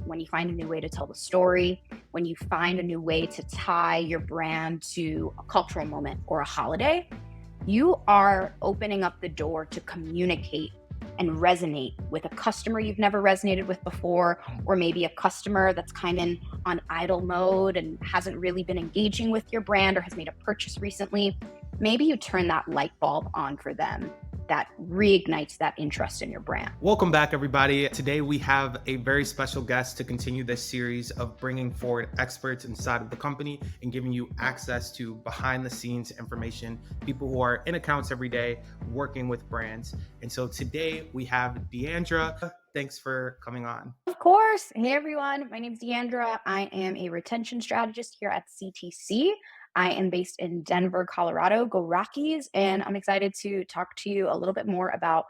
when you find a new way to tell the story, when you find a new way to tie your brand to a cultural moment or a holiday, you are opening up the door to communicate and resonate with a customer you've never resonated with before, or maybe a customer that's kind of on idle mode and hasn't really been engaging with your brand or has made a purchase recently. Maybe you turn that light bulb on for them that reignites that interest in your brand. Welcome back, everybody. Today we have a very special guest to continue this series of bringing forward experts inside of the company and giving you access to behind the scenes information, people who are in accounts every day working with brands. And so today we have Deandra. Thanks for coming on. Of course. Hey, everyone. My name is Deandra. I am a retention strategist here at CTC. I am based in Denver, Colorado. Go Rockies. And I'm excited to talk to you a little bit more about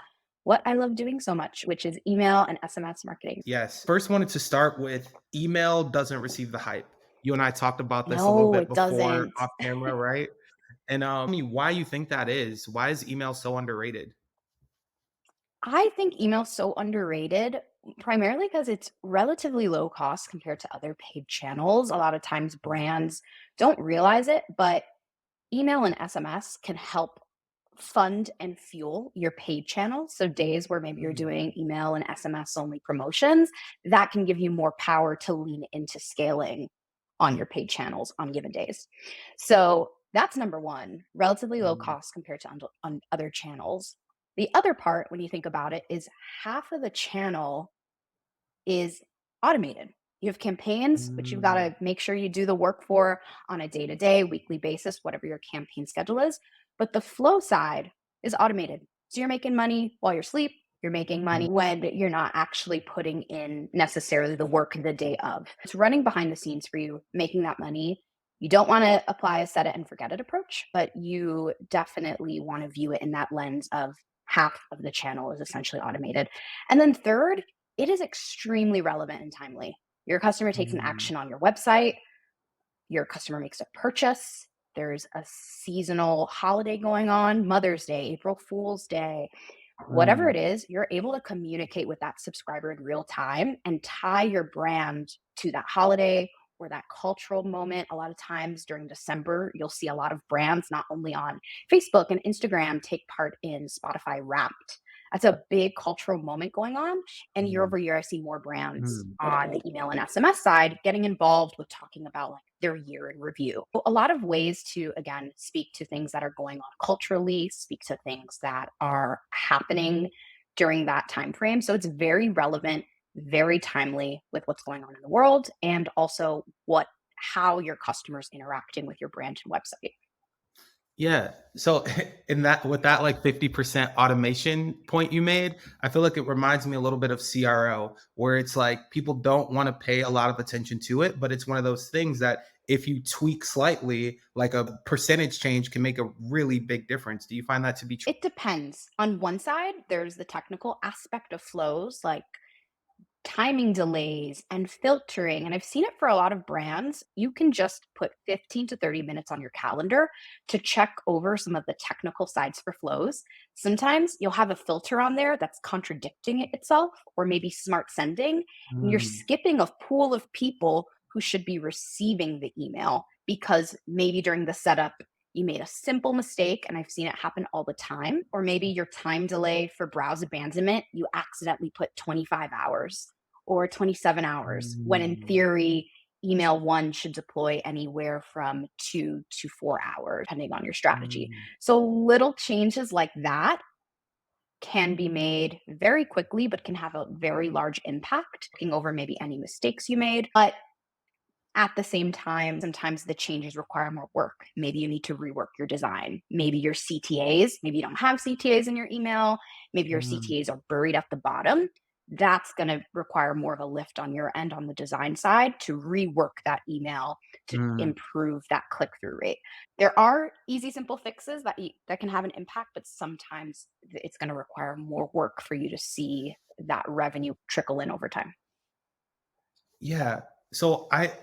what I love doing so much, which is email and SMS marketing. Yes. First, wanted to start with email doesn't receive the hype. You and I talked about this a little No, bit it before doesn't. off camera, right? And tell me why you think that is. Why is email so underrated? I think email's so underrated, primarily because it's relatively low cost compared to other paid channels. A lot of times brands don't realize it, but email and SMS can help fund and fuel your paid channels. So days where maybe you're doing email and SMS only promotions, that can give you more power to lean into scaling on your paid channels on given days. So that's number one, relatively low Mm. cost compared to on other channels. The other part, when you think about it, is half of the channel is automated. You have campaigns, which you've got Mm. to make sure you do the work for on a day-to-day, weekly basis, whatever your campaign schedule is. But the flow side is automated. So you're making money while you're asleep. You're making money when you're not actually putting in necessarily the work the day of. It's running behind the scenes for you, making that money. You don't want to apply a set it and forget it approach, but you definitely want to view it in that lens of half of the channel is essentially automated. And then third, it is extremely relevant and timely. Your customer takes an Mm. action on your website, your customer makes a purchase, there's a seasonal holiday going on, Mother's Day, April Fool's Day, whatever Mm. it is, you're able to communicate with that subscriber in real time and tie your brand to that holiday or that cultural moment. A lot of times during December, you'll see a lot of brands, not only on Facebook and Instagram, take part in Spotify Wrapped. That's a big cultural moment going on. And year Mm. over year, I see more brands Mm. on the email and SMS side getting involved with talking about like their year in review. A lot of ways to, again, speak to things that are going on culturally, speak to things that are happening during that time frame. So it's very relevant, very timely with what's going on in the world and also how your customers interacting with your brand and website. Yeah. So in that with that like 50% automation point you made, I feel like it reminds me a little bit of CRO, where it's like people don't want to pay a lot of attention to it, but it's one of those things that if you tweak slightly, like a percentage change can make a really big difference. Do you find that to be true? It depends. On one side, there's the technical aspect of flows like timing delays and filtering. And I've seen it for a lot of brands. You can just put 15 to 30 minutes on your calendar to check over some of the technical sides for flows. Sometimes you'll have a filter on there that's contradicting itself, or maybe smart sending, and you're Mm. skipping a pool of people who should be receiving the email because maybe during the setup, you made a simple mistake, and I've seen it happen all the time. Or maybe your time delay for browse abandonment, you accidentally put 25 hours or 27 hours, when in Mm. theory, email one should deploy anywhere from 2 to 4 hours, depending on your strategy. Mm. So little changes like that can be made very quickly, but can have a very large impact, looking over maybe any mistakes you made. But at the same time, sometimes the changes require more work. Maybe you need to rework your design. Maybe your CTAs, maybe you don't have CTAs in your email. Maybe your Mm. CTAs are buried at the bottom. That's going to require more of a lift on your end on the design side to rework that email to Mm. improve that click through rate. There are easy, simple fixes that can have an impact, but sometimes it's going to require more work for you to see that revenue trickle in over time. Yeah. So I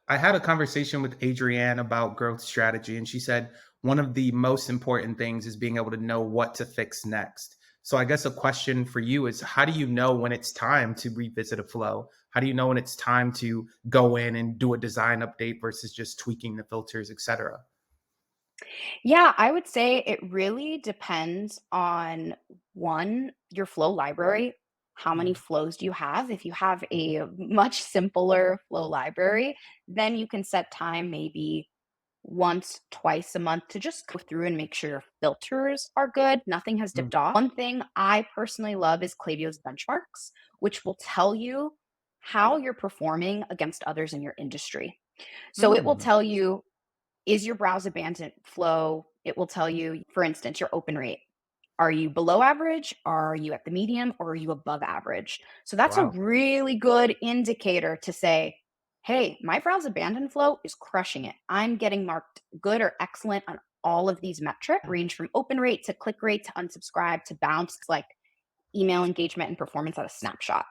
had a conversation with Adrienne about growth strategy, and she said one of the most important things is being able to know what to fix next. So I guess a question for you is, how do you know when it's time to revisit a flow? How do you know when it's time to go in and do a design update versus just tweaking the filters, etc.? Yeah, I would say it really depends on one, your flow library. How many Mm, flows do you have? If you have a much simpler flow library, then you can set time maybe once, twice a month to just go through and make sure your filters are good. Nothing has mm, dipped off. One thing I personally love is Klaviyo's benchmarks, which will tell you how you're performing against others in your industry. So it will mm, tell you, is your browse abandoned flow? It will tell you, for instance, your open rate. Are you below average? Are you at the medium? Or are you above average? So that's a wow. really good indicator to say, hey, my browse abandon flow is crushing it. I'm getting marked good or excellent on all of these metrics, range from open rate to click rate to unsubscribe to bounce, like email engagement and performance at a snapshot.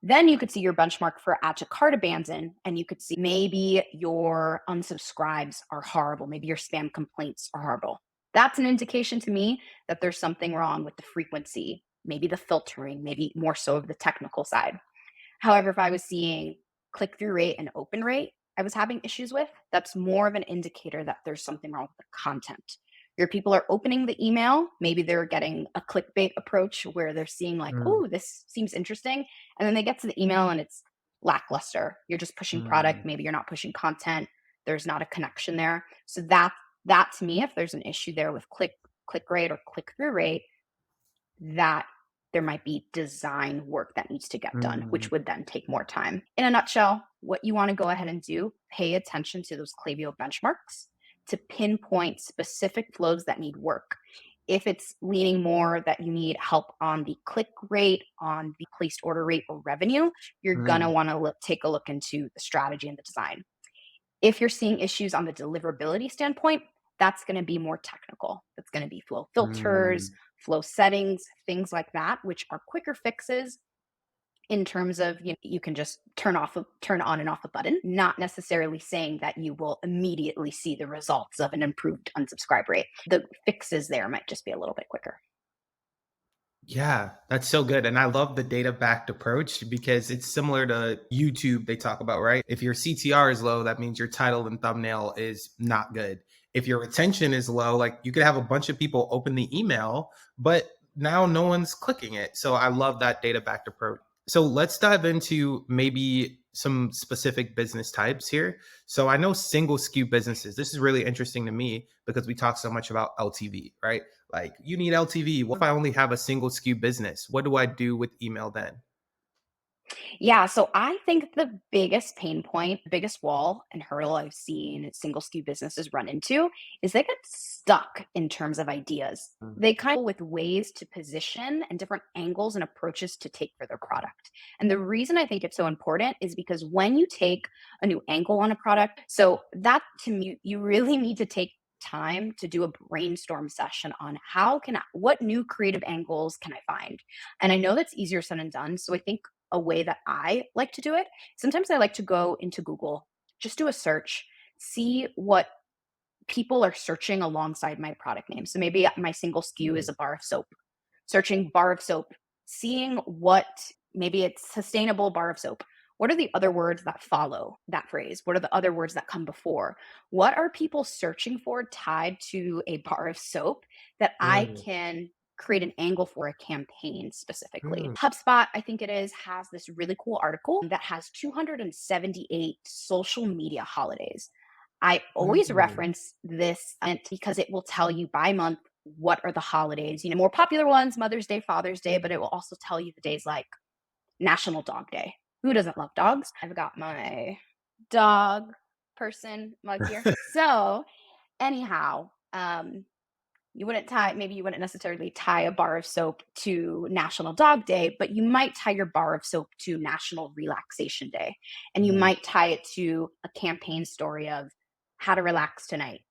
Then you could see your benchmark for add to cart abandon, and you could see maybe your unsubscribes are horrible. Maybe your spam complaints are horrible. That's an indication to me that there's something wrong with the frequency, maybe the filtering, maybe more so of the technical side. However, if I was seeing click through rate and open rate I was having issues with, that's more of an indicator that there's something wrong with the content. Your people are opening the email, maybe they're getting a clickbait approach where they're seeing like, Mm, "Oh, this seems interesting." And then they get to the email and it's lackluster. You're just pushing mm, product, maybe you're not pushing content. There's not a connection there. So that to me if there's an issue there with click rate or click through rate, that there might be design work that needs to get done, mm, which would then take more time. In a nutshell, what you want to go ahead and do, pay attention to those Klaviyo benchmarks to pinpoint specific flows that need work. If it's leaning more that you need help on the click rate, on the placed order rate or revenue, you're going to mm, want to take a look into the strategy and the design. If you're seeing issues on the deliverability standpoint, that's going to be more technical. That's going to be flow filters, mm, flow settings, things like that, which are quicker fixes in terms of you can just turn on and off a button, not necessarily saying that you will immediately see the results of an improved unsubscribe rate. The fixes there might just be a little bit quicker. yeah, that's so good. And I love the data backed approach because it's similar to YouTube, they talk about, right? If your CTR is low, that means your title and thumbnail is not good. If your retention is low, like you could have a bunch of people open the email, but now no one's clicking it. So I love that data backed approach. So let's dive into maybe some specific business types here. So I know single SKU businesses. This is really interesting to me because we talk so much about LTV, right? Like, you need LTV. What if I only have a single SKU business? What do I do with email then? Yeah, so I think the biggest pain point, biggest wall and hurdle I've seen single SKU businesses run into is they get stuck in terms of ideas. Mm, They kind of with ways to position and different angles and approaches to take for their product. And the reason I think it's so important is because when you take a new angle on a product, so that to me, you really need to take time to do a brainstorm session on what new creative angles can I find. And I know that's easier said than done, so I think a way that I like to do it. Sometimes I like to go into Google, just do a search, see what people are searching alongside my product name. So maybe my single SKU is mm, a bar of soap. Searching bar of soap, seeing what maybe it's sustainable bar of soap. What are the other words that follow that phrase? What are the other words that come before? What are people searching for tied to a bar of soap that I mm, can create an angle for a campaign specifically? mm, HubSpot, I think it is, has this really cool article that has 278 social media holidays. I always mm, reference this because it will tell you by month what are the holidays, more popular ones, Mother's Day, Father's Day, but it will also tell you the days like National Dog Day. Who doesn't love dogs? I've got my dog person mug here. So, anyhow, you wouldn't necessarily tie a bar of soap to National Dog Day, but you might tie your bar of soap to National Relaxation Day. And you mm. might tie it to a campaign story of how to relax tonight,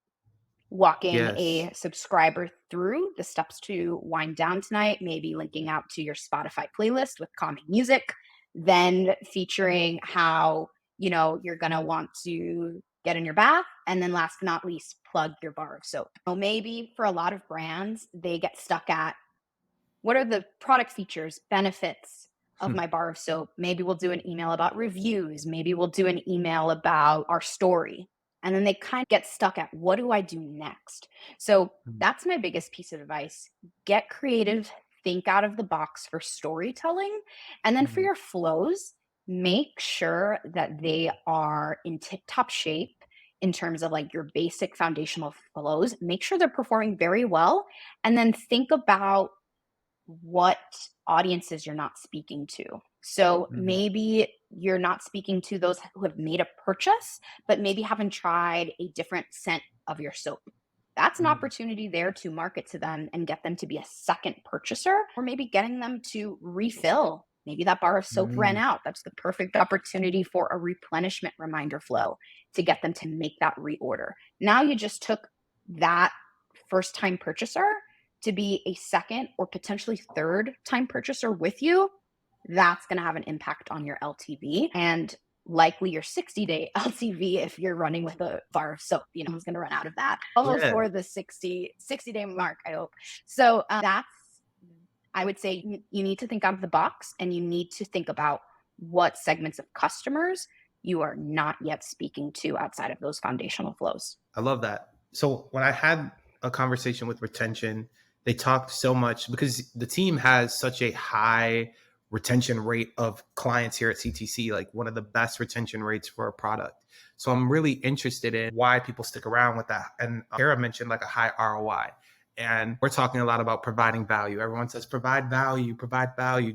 walking Yes. a subscriber through the steps to wind down tonight, maybe linking out to your Spotify playlist with calming music, then featuring how, you're going to want to get in your bath. And then last but not least, plug your bar of soap. Maybe for a lot of brands, they get stuck at What are the product features, benefits of Hmm. my bar of soap? Maybe we'll do an email about reviews. Maybe we'll do an email about our story. And then they kind of get stuck at, what do I do next? So Hmm. that's my biggest piece of advice. Get creative, think out of the box for storytelling. And then for Hmm. your flows, make sure that they are in tip top shape in terms of like your basic foundational flows. Make sure they're performing very well. And then think about what audiences you're not speaking to. So Hmm. maybe you're not speaking to those who have made a purchase, but maybe haven't tried a different scent of your soap. That's an Hmm. opportunity there to market to them and get them to be a second purchaser, or maybe getting them to refill. Maybe that bar of soap ran Hmm. out. That's the perfect opportunity for a replenishment reminder flow to get them to make that reorder. Now you just took that first time purchaser to be a second or potentially third time purchaser with you. That's going to have an impact on your LTV and likely your 60-day LTV if you're running with a bar of soap. You know, who's going to run out of that almost Yeah. for the 60-day mark, I hope. So that's, I would say you need to think out of the box, and you need to think about what segments of customers you are not yet speaking to outside of those foundational flows. I love that. So when I had a conversation with retention, they talked so much because the team has such a high retention rate of clients here at CTC, like one of the best retention rates for a product. So I'm really interested in why people stick around with that. And Kara mentioned like a high ROI. And we're talking a lot about providing value. Everyone says provide value,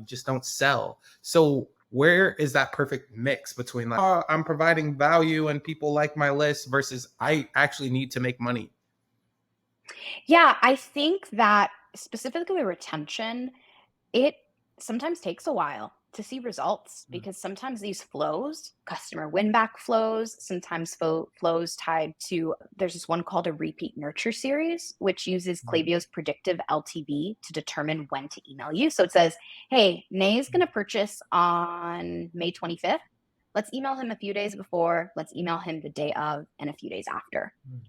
just don't sell. So where is that perfect mix between like, oh, I'm providing value and people like my list versus I actually need to make money? Yeah, I think that specifically retention, it sometimes takes a while to see results Mm. because sometimes these flows, customer win back flows, sometimes flows tied to, there's this one called a repeat nurture series, which uses Mm. Klaviyo's predictive LTV to determine when to email you. So it says, hey, Nay's going to purchase on May 25th. Let's email him a few days before. Let's email him the day of and a few days after. Mm.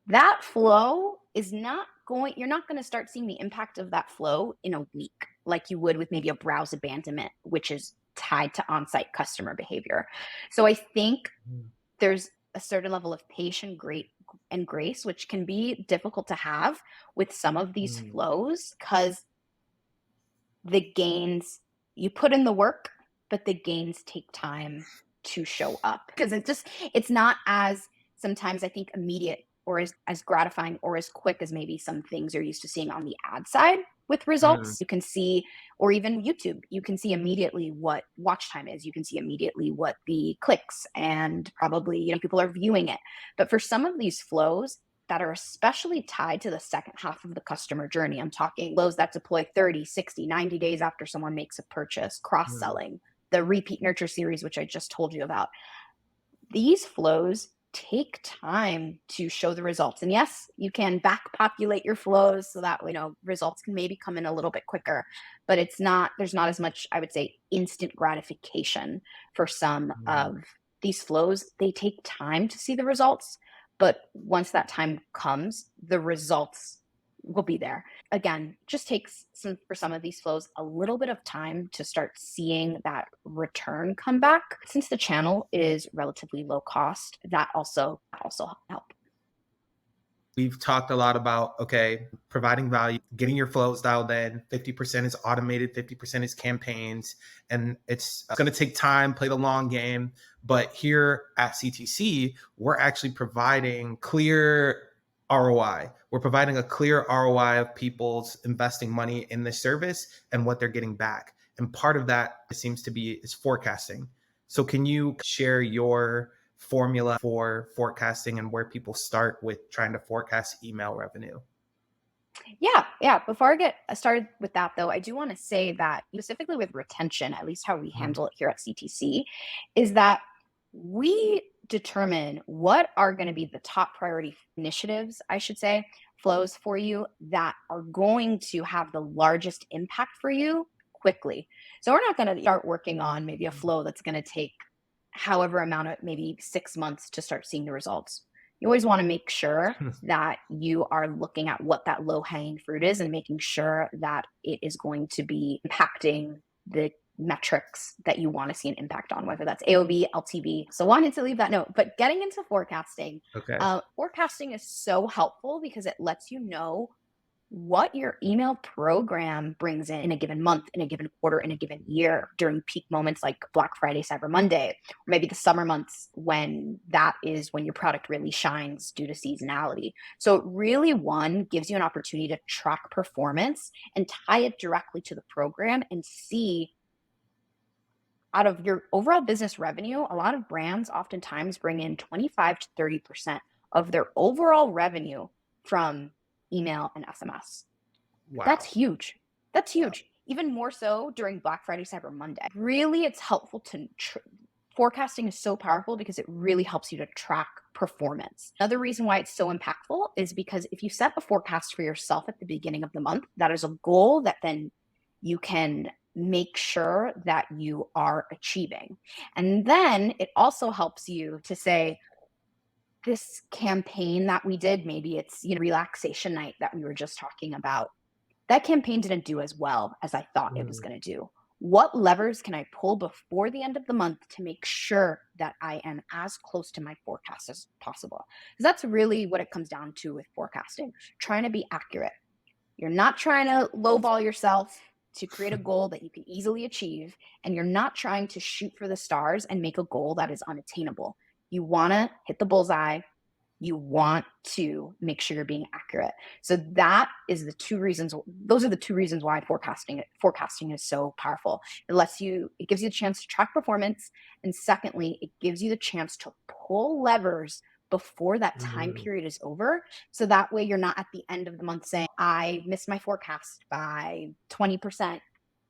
That flow is not going, you're not going to start seeing the impact of that flow in a week like you would with maybe a browse abandonment, which is tied to on-site customer behavior. So I think Mm. there's a certain level of patience, great and grace, which can be difficult to have with some of these Mm. flows because the gains, you put in the work, but the gains take time to show up because it's not as sometimes I think immediate or as gratifying or as quick as maybe some things you're used to seeing on the ad side with Mm. results. You can see, or even YouTube, you can see immediately what watch time is. You can see immediately what the clicks and probably, people are viewing it. But for some of these flows, that are especially tied to the second half of the customer journey. I'm talking flows that deploy 30, 60, 90 days after someone makes a purchase, cross Mm. selling, the repeat nurture series, which I just told you about. These flows take time to show the results. And yes, you can back populate your flows so that results can maybe come in a little bit quicker, but there's not as much, I would say, instant gratification for some Mm. of these flows. They take time to see the results, but once that time comes, the results will be there. Again, just takes for some of these flows a little bit of time to start seeing that return come back. Since the channel is relatively low cost, that also help. We've talked a lot about, okay, providing value, getting your flows dialed in. 50% is automated, 50% is campaigns, and it's going to take time, play the long game. But here at CTC, we're actually providing clear ROI. We're providing a clear ROI of people's investing money in this service and what they're getting back. And part of that seems to be is forecasting. So can you share your formula for forecasting and where people start with trying to forecast email revenue? Yeah. Before I get started with that, though, I do want to say that specifically with retention, at least how we Mhm. handle it here at CTC, is that we determine what are going to be the top priority initiatives, I should say, flows for you that are going to have the largest impact for you quickly. So we're not going to start working on maybe a flow that's going to take however amount of maybe 6 months to start seeing the results. You always want to make sure that you are looking at what that low hanging fruit is and making sure that it is going to be impacting the metrics that you want to see an impact on, whether that's AOV, LTV. So wanted to leave that note, but getting into forecasting, Okay. forecasting is so helpful because it lets you know what your email program brings in a given month, in a given quarter, in a given year during peak moments like Black Friday, Cyber Monday, or maybe the summer months when that is when your product really shines due to seasonality. So it really, one, gives you an opportunity to track performance and tie it directly to the program and see out of your overall business revenue, a lot of brands oftentimes bring in 25 to 30% of their overall revenue from email and SMS. That's Wow. huge. That's Wow. huge. Even more so during Black Friday, Cyber Monday. Really, it's helpful to forecasting is so powerful because it really helps you to track performance. Another reason why it's so impactful is because if you set a forecast for yourself at the beginning of the month, that is a goal that then you can make sure that you are achieving. And then it also helps you to say, this campaign that we did, maybe it's, relaxation night that we were just talking about, that campaign didn't do as well as I thought it was Mm, going to do. What levers can I pull before the end of the month to make sure that I am as close to my forecast as possible? Because that's really what it comes down to with forecasting, trying to be accurate. You're not trying to lowball yourself to create a goal that you can easily achieve, and you're not trying to shoot for the stars and make a goal that is unattainable. You want to hit the bullseye, you want to make sure you're being accurate. So that is the two reasons. Those are the two reasons why forecasting is so powerful. It gives you a chance to track performance. And secondly, it gives you the chance to pull levers before that time mm. period is over. So that way you're not at the end of the month saying, I missed my forecast by 20%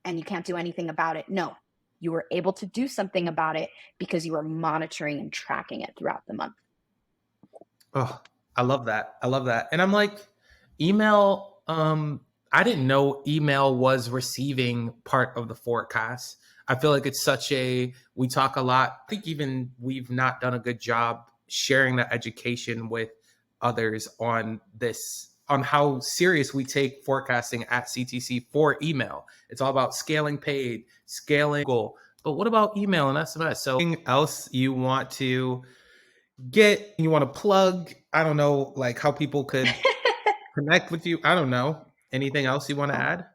and you can't do anything about it. No, you were able to do something about it because you were monitoring and tracking it throughout the month. Oh, I love that. I love that. And I'm like, email, I didn't know email was receiving part of the forecast. I feel like it's we talk a lot. I think even we've not done a good job sharing that education with others on on how serious we take forecasting at CTC for email. It's all about scaling paid, scaling Google. But what about email and SMS? So anything else you want to you want to plug, I don't know, like how people could connect with you? I don't know. Anything else you want to add?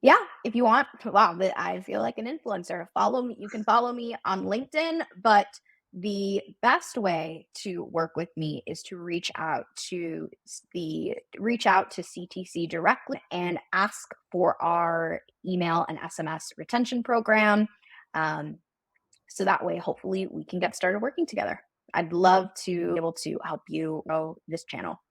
Yeah, if you want, wow, I feel like an influencer. Follow me. You can follow me on LinkedIn, but the best way to work with me is to reach out to CTC directly and ask for our email and SMS retention program. Um, so that way, hopefully, we can get started working together. I'd love to be able to help you grow this channel.